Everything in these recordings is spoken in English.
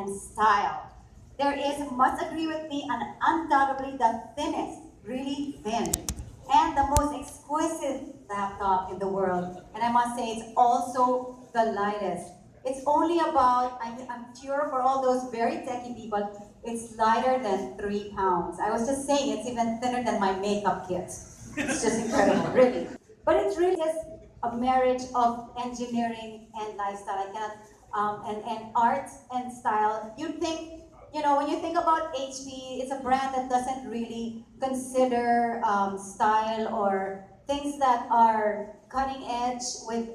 style. There is, must agree with me, undoubtedly the thinnest, really thin, and the most exquisite laptop in the world. And I must say it's also the lightest. It's only about, I'm sure for all those very techie people, it's lighter than 3 pounds. I was just saying it's even thinner than my makeup kit. It's just incredible, really. But it's really just a marriage of engineering and lifestyle. I cannot, and art and style. You think, when you think about HP, it's a brand that doesn't really consider style or things that are cutting edge with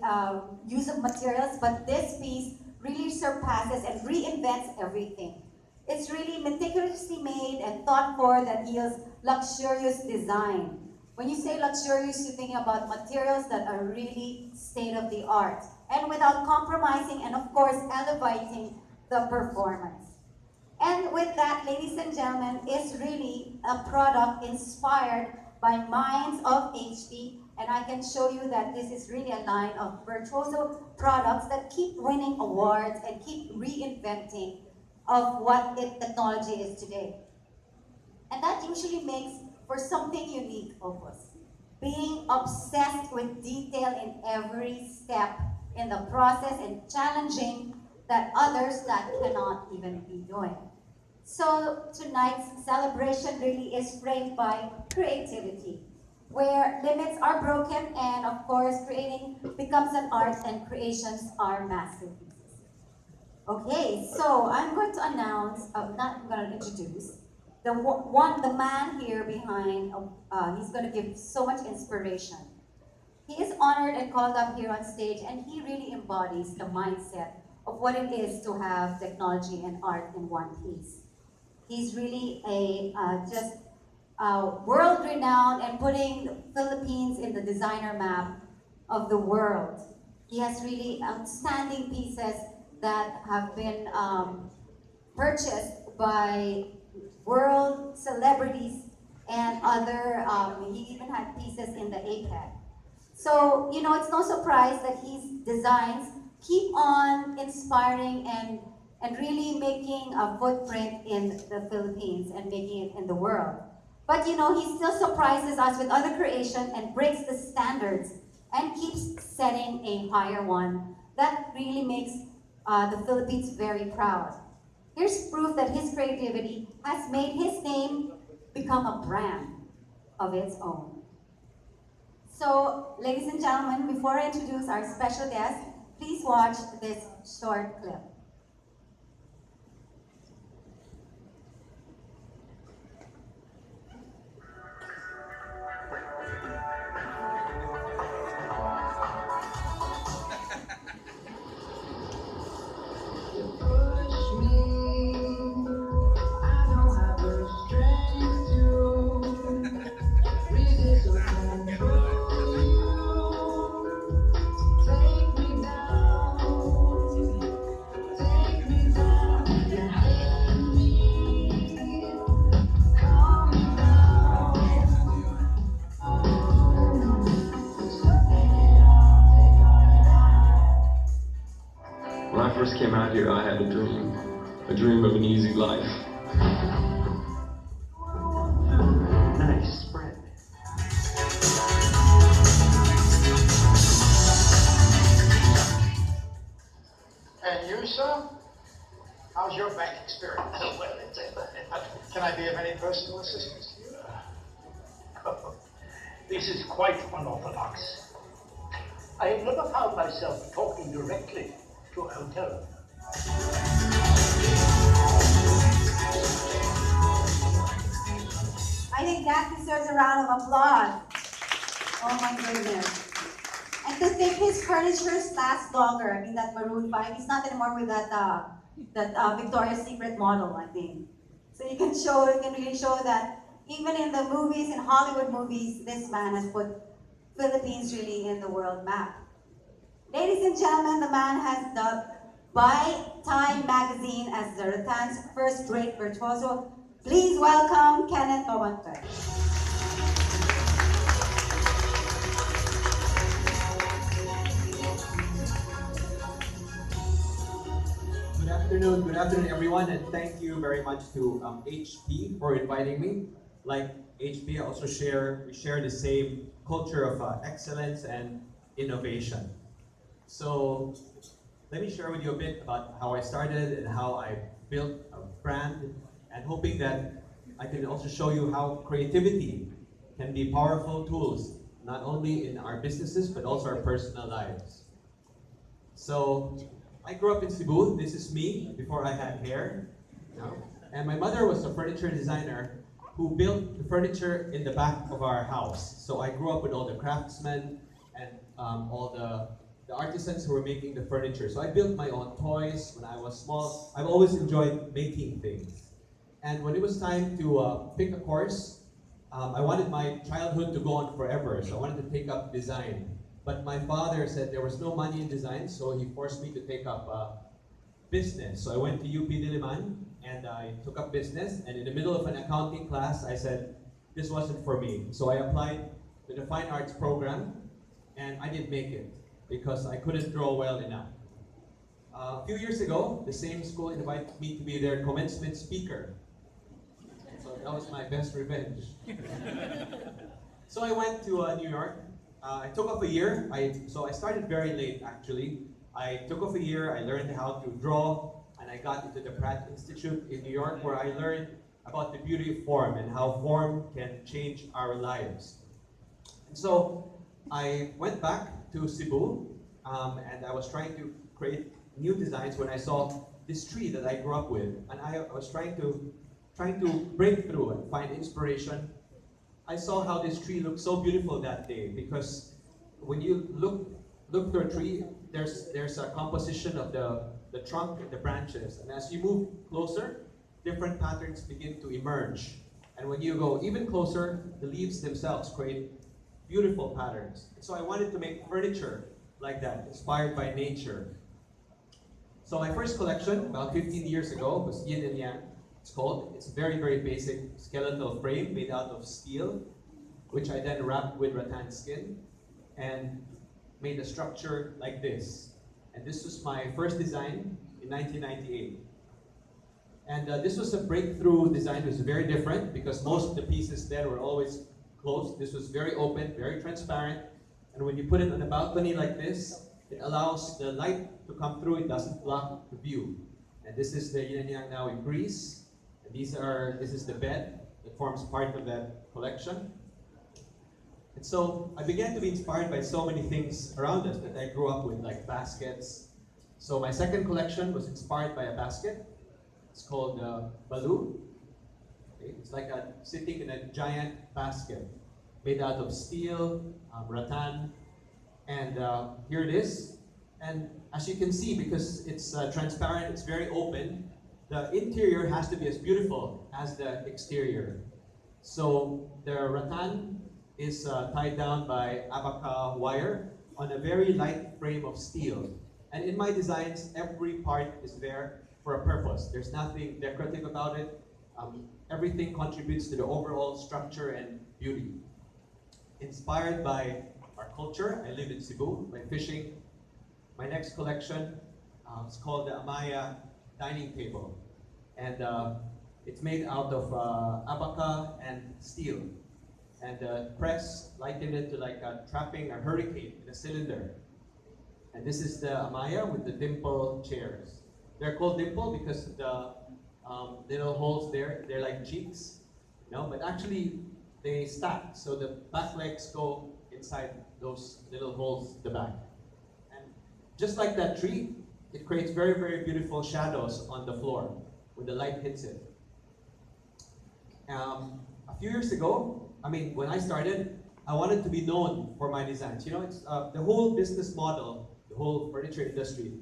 use of materials, but this piece really surpasses and reinvents everything. It's really meticulously made and thought for that yields luxurious design. When you say luxurious, you're thinking about materials that are really state-of-the-art and without compromising and, of course, elevating the performance. And with that, ladies and gentlemen, is really a product inspired by minds of HP, and I can show you that this is really a line of virtuoso products that keep winning awards and keep reinventing of what technology is today. And that usually makes for something unique of us. Being obsessed with detail in every step in the process and challenging that others that cannot even be doing. So tonight's celebration really is framed by creativity, where limits are broken and of course creating becomes an art and creations are masterpieces. Okay, so I'm going to announce, not I'm going to introduce, the man here behind, he's going to give so much inspiration. He is honored and called up here on stage, and he really embodies the mindset of what it is to have technology and art in one piece. He's really just world-renowned and putting the Philippines in the designer map of the world. He has really outstanding pieces that have been purchased by world celebrities and other, he even had pieces in the APEC. So, it's no surprise that his designs keep on inspiring and really making a footprint in the Philippines and making it in the world. But he still surprises us with other creation and breaks the standards and keeps setting a higher one that really makes the Philippines very proud. Here's proof that his creativity has made his name become a brand of its own. So, ladies and gentlemen, before I introduce our special guest, please watch this short clip. When I first came out here, I had a dream of an easy life. Nice spread. And you, sir? How's your bank experience? Well, Can I be of any personal assistance to you? this is quite unorthodox. I have never found myself talking directly to a hotel. I think that deserves a round of applause. Oh my goodness. And to think his furnitures last longer. I mean, that Maroon 5, he's not anymore with that Victoria's Secret model, I think. So you can really show that even in the movies, in Hollywood movies, this man has put Philippines really in the world map. Ladies and gentlemen, the man has dubbed by Time magazine as the Ratan's first-rate virtuoso. Please welcome Kenneth Cobantoy. Good Good afternoon, everyone, and thank you very much to HP for inviting me. Like HP, I also we share the same culture of excellence and innovation. So let me share with you a bit about how I started and how I built a brand, and hoping that I can also show you how creativity can be powerful tools, not only in our businesses, but also our personal lives. So I grew up in Cebu. This is me before I had hair. You know? And my mother was a furniture designer who built the furniture in the back of our house. So I grew up with all the craftsmen and all the artisans who were making the furniture. So I built my own toys when I was small. I've always enjoyed making things. And when it was time to pick a course, I wanted my childhood to go on forever. So I wanted to take up design. But my father said there was no money in design, so he forced me to take up business. So I went to UP Diliman and I took up business. And in the middle of an accounting class, I said, this wasn't for me. So I applied to the fine arts program and I didn't make it because I couldn't draw well enough. A few years ago, the same school invited me to be their commencement speaker. So that was my best revenge. So I went to New York. I took off a year. So I started very late actually. I took off a year, I learned how to draw, and I got into the Pratt Institute in New York where I learned about the beauty of form and how form can change our lives. And so I went back to Cebu and I was trying to create new designs when I saw this tree that I grew up with. And I was trying to break through and find inspiration. I saw how this tree looked so beautiful that day because when you look through a tree, there's a composition of the trunk and the branches. And as you move closer, different patterns begin to emerge. And when you go even closer, the leaves themselves create beautiful patterns. And so I wanted to make furniture like that, inspired by nature. So my first collection, about 15 years ago, was Yin and Yang. It's a very, very basic skeletal frame made out of steel, which I then wrapped with rattan skin and made a structure like this. And this was my first design in 1998. And this was a breakthrough design. It was very different because most of the pieces there were always closed. This was very open, very transparent. And when you put it on a balcony like this, it allows the light to come through. It doesn't block the view. And this is the Yin and Yang now in Greece. And this is the bed that forms part of that collection. And so I began to be inspired by so many things around us that I grew up with, like baskets. So my second collection was inspired by a basket. It's called Balu. Okay? It's like sitting in a giant basket made out of steel, rattan, and here it is. And as you can see, because it's transparent, it's very open, the interior has to be as beautiful as the exterior. So the rattan is tied down by abaca wire on a very light frame of steel. And in my designs, every part is there for a purpose. There's nothing decorative about it. Everything contributes to the overall structure and beauty. Inspired by our culture, I live in Cebu, by fishing. My next collection is called the Amaya Dining Table. And it's made out of abaca and steel. And the press likened it to like trapping a hurricane in a cylinder. And this is the Amaya with the dimple chairs. They're called dimple because the little holes there, they're like cheeks, you know, but actually they stack. So the back legs go inside those little holes at the back. And just like that tree, it creates very, very beautiful shadows on the floor when the light hits it. A few years ago, when I started, I wanted to be known for my designs. You know, it's the whole business model, the whole furniture industry.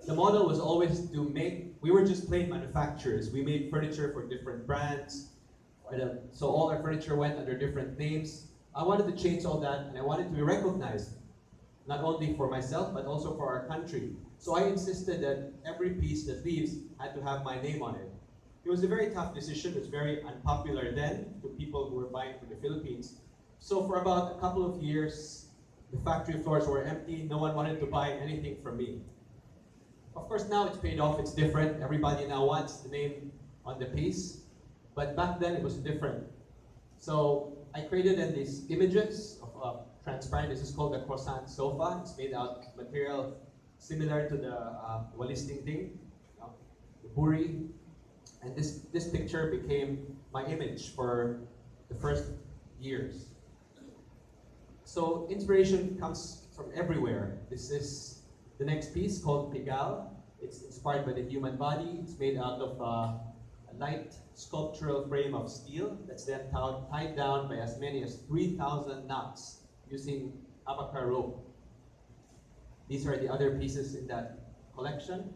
The model was always to we were just plain manufacturers. We made furniture for different brands. So all our furniture went under different names. I wanted to change all that, and I wanted to be recognized, not only for myself, but also for our country. So I insisted that every piece that leaves had to have my name on it. It was a very tough decision. It was very unpopular then to people who were buying from the Philippines. So for about a couple of years, the factory floors were empty. No one wanted to buy anything from me. Of course, now it's paid off, it's different. Everybody now wants the name on the piece. But back then it was different. So I created then these images of transparent. This is called the croissant sofa. It's made out of material similar to the walis ting, the buri. And this picture became my image for the first years. So inspiration comes from everywhere. This is the next piece called Pigal. It's inspired by the human body. It's made out of a light sculptural frame of steel that's then tied down by as many as 3,000 knots using abaca rope. These are the other pieces in that collection.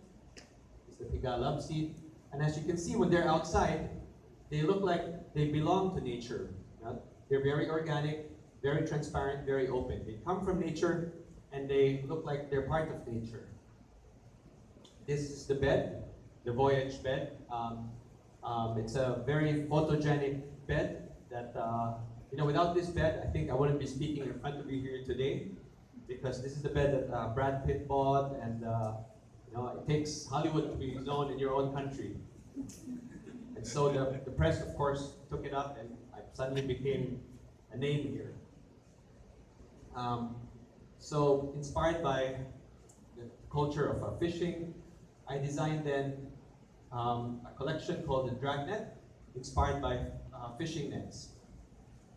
It's the Pigal love seat. And as you can see, when they're outside, they look like they belong to nature. They're very organic, very transparent, very open. They come from nature and they look like they're part of nature. This is the bed, the Voyage bed. It's a very photogenic bed that, without this bed, I think I wouldn't be speaking in front of you here today, because this is the bed that Brad Pitt bought, and it takes Hollywood to be known in your own country. And so the press, of course, took it up, and I suddenly became a name here. So inspired by the culture of fishing, I designed then a collection called the Dragnet, inspired by fishing nets.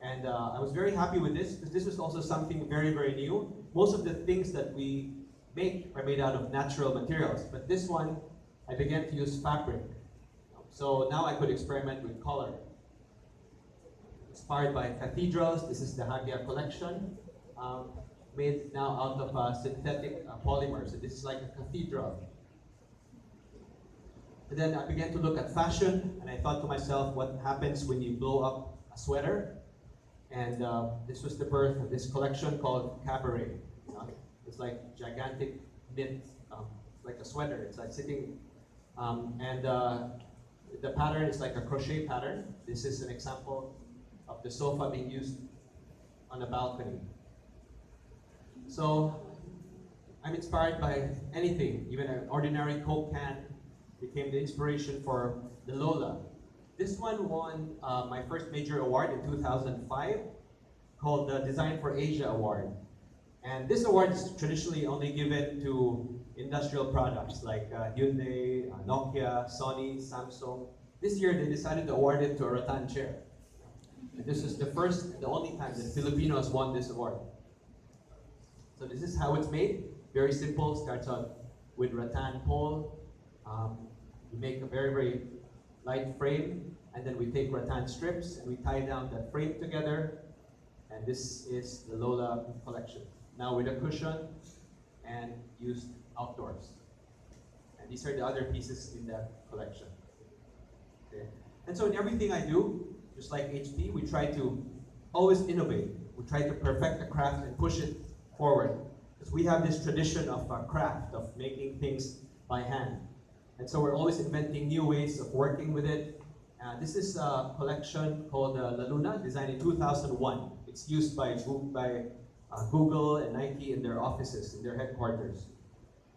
And I was very happy with this, because this was also something very, very new. Most of the things that we make are made out of natural materials, but this one, I began to use fabric. So now I could experiment with color. Inspired by cathedrals, this is the Hagia collection, made now out of synthetic polymers. So this is like a cathedral. And then I began to look at fashion, and I thought to myself, what happens when you blow up a sweater? And this was the birth of this collection called Cabaret. It's like gigantic knit, like a sweater. It's like sitting, and the pattern is like a crochet pattern. This is an example of the sofa being used on a balcony. So I'm inspired by anything. Even an ordinary Coke can became the inspiration for the Lola. This one won my first major award in 2005, called the Design for Asia Award. And this award is traditionally only given to industrial products like Hyundai, Nokia, Sony, Samsung. This year they decided to award it to a rattan chair. And this is the first and the only time that Filipinos won this award. So this is how it's made. Very simple. Starts out with rattan pole. We make a very, very light frame, and then we take rattan strips and we tie down that frame together. And this is the Lola collection. Now with a cushion and used outdoors. And these are the other pieces in that collection. Okay. And so in everything I do, just like HP, we try to always innovate. We try to perfect the craft and push it forward. Because we have this tradition of craft, of making things by hand. And so we're always inventing new ways of working with it. This is a collection called La Luna, designed in 2001. It's used by Google and Nike in their offices, in their headquarters.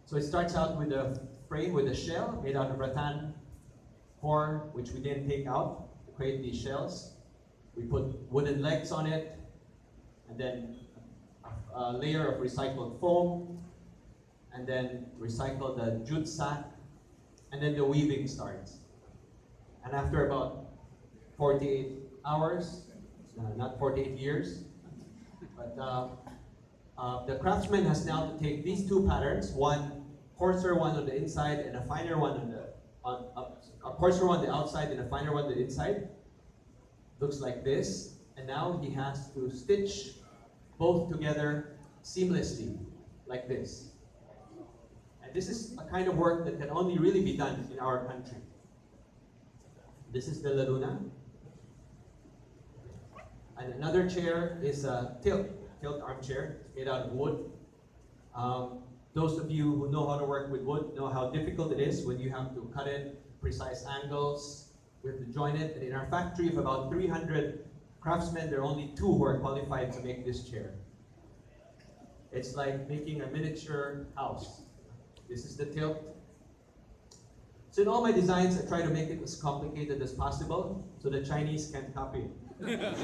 So it starts out with a frame with a shell made out of rattan core, which we then take out to create these shells. We put wooden legs on it, and then a layer of recycled foam, and then recycle the jute sack, and then the weaving starts. And after about 48 hours, not 48 years, but the craftsman has now to take these two patterns, one coarser one on the inside and a finer one on the, a coarser one on the outside and a finer one on the inside. Looks like this. And now he has to stitch both together seamlessly, like this. And this is a kind of work that can only really be done in our country. This is the La Luna. And another chair is a tilt armchair. It's made out of wood. Those of you who know how to work with wood know how difficult it is when you have to cut it, precise angles, we have to join it. And in our factory of about 300 craftsmen, there are only 2 who are qualified to make this chair. It's like making a miniature house. This is the tilt. So in all my designs, I try to make it as complicated as possible so the Chinese can't copy it.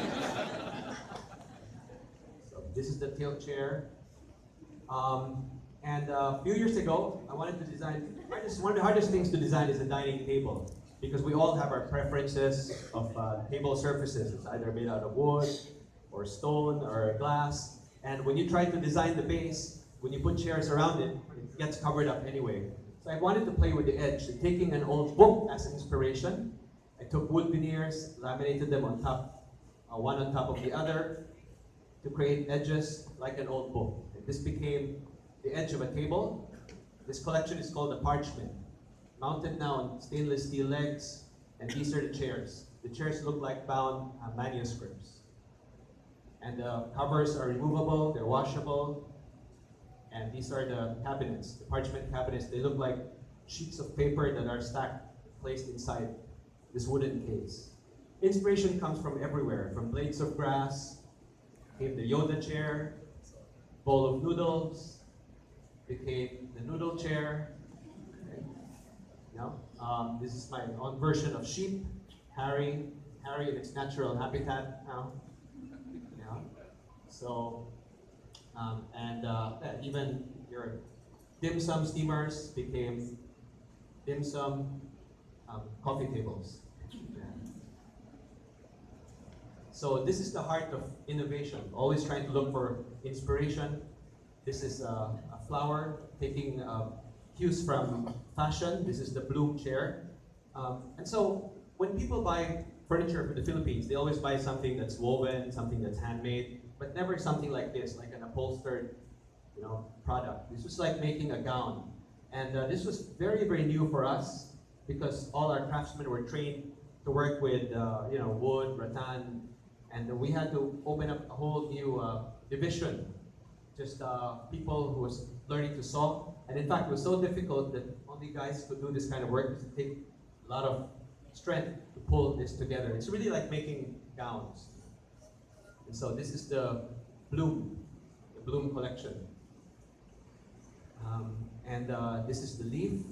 So this is the tilt chair. And a few years ago, I wanted to design, one of the hardest things to design is a dining table, because we all have our preferences of table surfaces. It's either made out of wood, or stone, or glass. And when you try to design the base, when you put chairs around it, it gets covered up anyway. So I wanted to play with the edge, taking an old book as inspiration. I took wood veneers, laminated them on top, one on top of the other, to create edges like an old book. And this became the edge of a table. This collection is called the Parchment, mounted now on stainless steel legs, and these are the chairs. The chairs look like bound manuscripts. And the covers are removable, they're washable, and these are the cabinets, the parchment cabinets. They look like sheets of paper that are stacked, placed inside this wooden case. Inspiration comes from everywhere, from blades of grass, came the Yoda chair, bowl of noodles, became the noodle chair. Okay. This is my own version of sheep, Harry in its natural habitat now. So, even your dim sum steamers became dim sum coffee tables. Yeah. So this is the heart of innovation, always trying to look for inspiration. This is a flower, taking cues from fashion. This is the Bloom chair. And so when people buy furniture from the Philippines, they always buy something that's woven, something that's handmade, but never something like this, like an upholstered, product. This was like making a gown. And this was very, very new for us because all our craftsmen were trained to work with, wood, rattan, and we had to open up a whole new division. Just people who was learning to sew. And in fact, it was so difficult that only guys could do this kind of work because it takes a lot of strength to pull this together. It's really like making gowns. And so this is the Bloom collection. This is the leaf,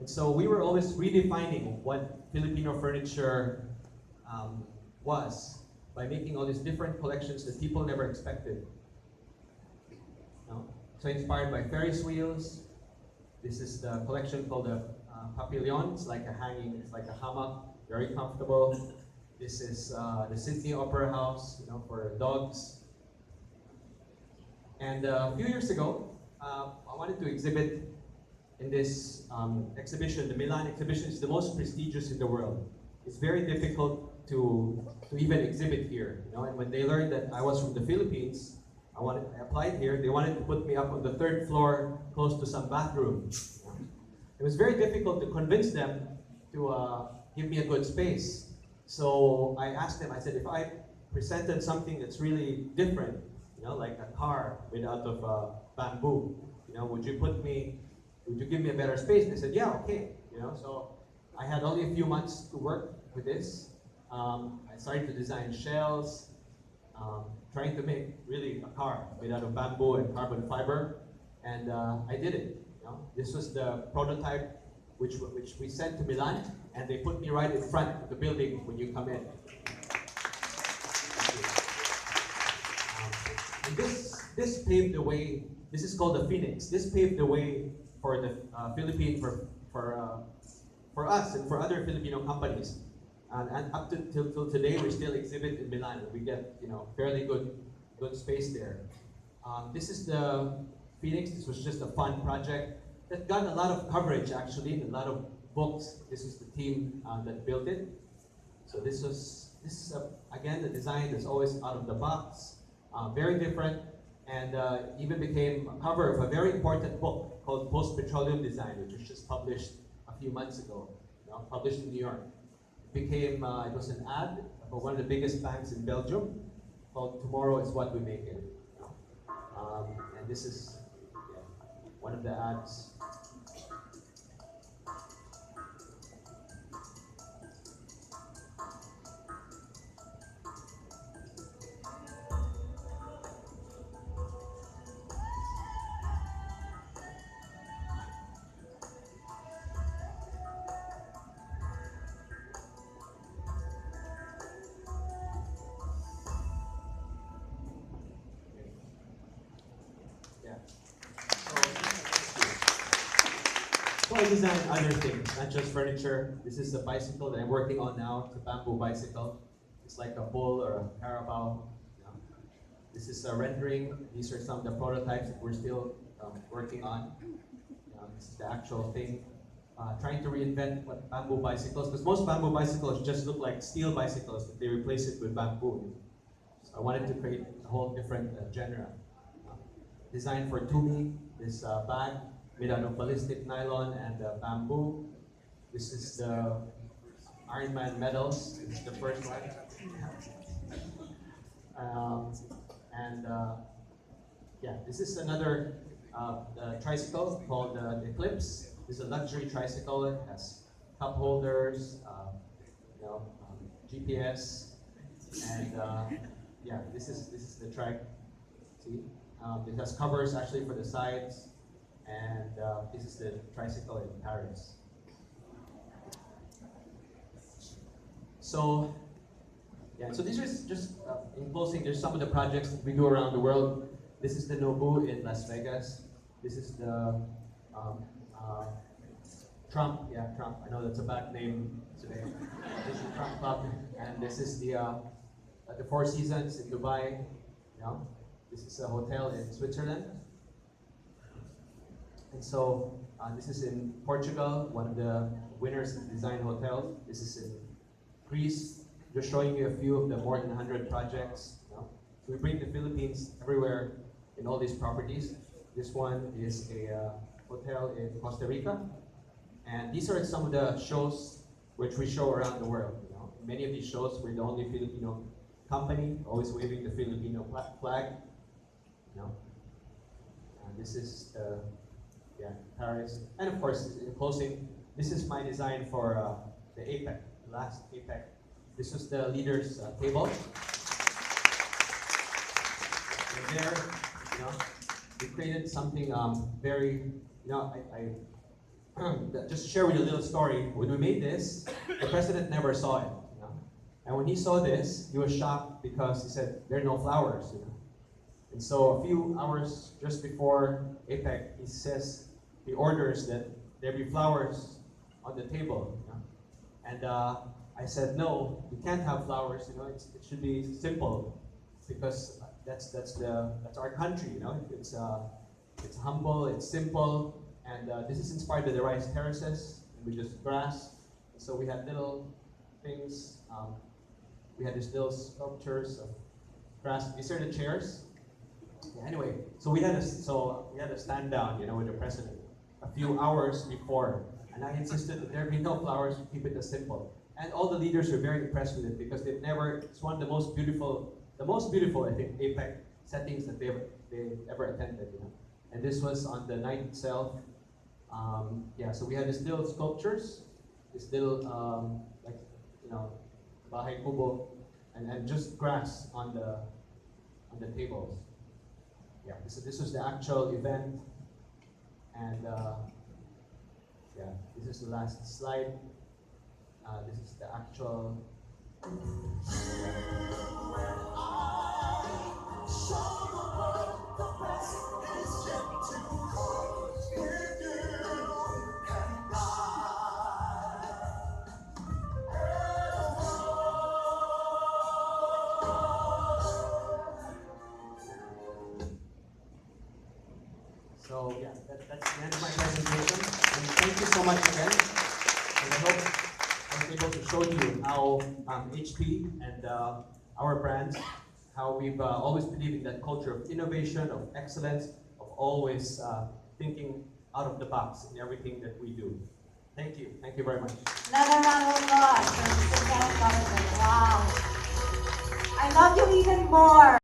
And so we were always redefining what Filipino furniture was by making all these different collections that people never expected. So inspired by Ferris wheels. This is the collection called the Papillon. It's like it's like a hammock, very comfortable. This is the Sydney Opera House, for dogs. And a few years ago, I wanted to exhibit in this exhibition. The Milan exhibition is the most prestigious in the world. It's very difficult to even exhibit here. And when they learned that I was from the Philippines, I applied here. They wanted to put me up on the third floor, close to some bathroom. It was very difficult to convince them to give me a good space. So I asked them. I said, if I presented something that's really different, like a car made out of bamboo, would you give me a better space? They said, yeah, okay. So I had only a few months to work with this. I started to design shells, trying to make really a car made out of bamboo and carbon fiber, and I did it. This was the prototype which we sent to Milan, and they put me right in front of the building when you come in. And this paved the way. This is called the Phoenix. This paved the way for the Philippine for us and for other Filipino companies. And up till today, we still exhibit in Milan. We get fairly good space there. This is the Phoenix. This was just a fun project that got a lot of coverage actually, and a lot of books. This is the team that built it. So this is again the design is always out of the box, very different, and even became a cover of a very important book called Post Petroleum Design, which was just published a few months ago, published in New York. It was an ad for one of the biggest banks in Belgium called "Tomorrow is What We Make It." And this is one of the ads. design other things, not just furniture. This is a bicycle that I'm working on now. It's a bamboo bicycle. It's like a bull or a carabao. You know. This is a rendering. These are some of the prototypes that we're still working on. This is the actual thing. Trying to reinvent what bamboo bicycles, because most bamboo bicycles just look like steel bicycles, but they replace it with bamboo. So I wanted to create a whole different genre. Designed for Tumi, this bag made out of ballistic nylon and bamboo. This is the Iron Man medals. This is the first one. Yeah, this is another tricycle called the Eclipse. This is a luxury tricycle. It has cup holders, GPS, and yeah, this is the trike. See, it has covers actually for the sides, and this is the tricycle in Paris. So, yeah, so these are just in closing. There's some of the projects that we do around the world. This is the Nobu in Las Vegas. This is the Trump. Yeah, Trump. I know that's a bad name today. This is Trump Club, and this is the Four Seasons in Dubai. You know, this is a hotel in Switzerland, and so this is in Portugal, one of the winners in design hotels. This is in Greece. Just showing you a few of the more than 100 projects. You know? So we bring the Philippines everywhere in all these properties. This one is a hotel in Costa Rica. And these are some of the shows which we show around the world. You know? In many of these shows, we're the only Filipino company, always waving the Filipino flag. You know? This is Paris. And of course, in closing, this is my design for the APEC, the last APEC. This was the leaders' table. And there, you know, we created something very, you know, just to share with you a little story. When we made this, the president never saw it. You know? And when he saw this, he was shocked because he said, there are no flowers. You know? And so a few hours just before APEC, he orders that there be flowers on the table. You know? And I said, no, we can't have flowers. You know, it should be simple, because that's our country. You know, it's humble, it's simple. And this is inspired by the rice terraces, which is grass. So we had little things. We had these little sculptures of grass. These are the chairs. Yeah, anyway, so we had a stand down, you know, with the president a few hours before, and I insisted that there be no flowers. Keep it as simple. And all the leaders were very impressed with it because they've never. It's one of the most beautiful I think APEC settings that they've ever attended. You know, and this was on the night itself. Yeah, so we had these little sculptures, this little, like, you know, bahay kubo, and just grass on the tables. Yeah, so this was the actual event, and yeah, this is the last slide. This is the actual. So yeah, that's the end of my presentation. And thank you so much again. And I hope I was able to show you how HP and our brands, how we've always believed in that culture of innovation, of excellence, of always thinking out of the box in everything that we do. Thank you. Thank you very much. Another round of applause for Mr. Kenneth Government. Wow. I love you even more.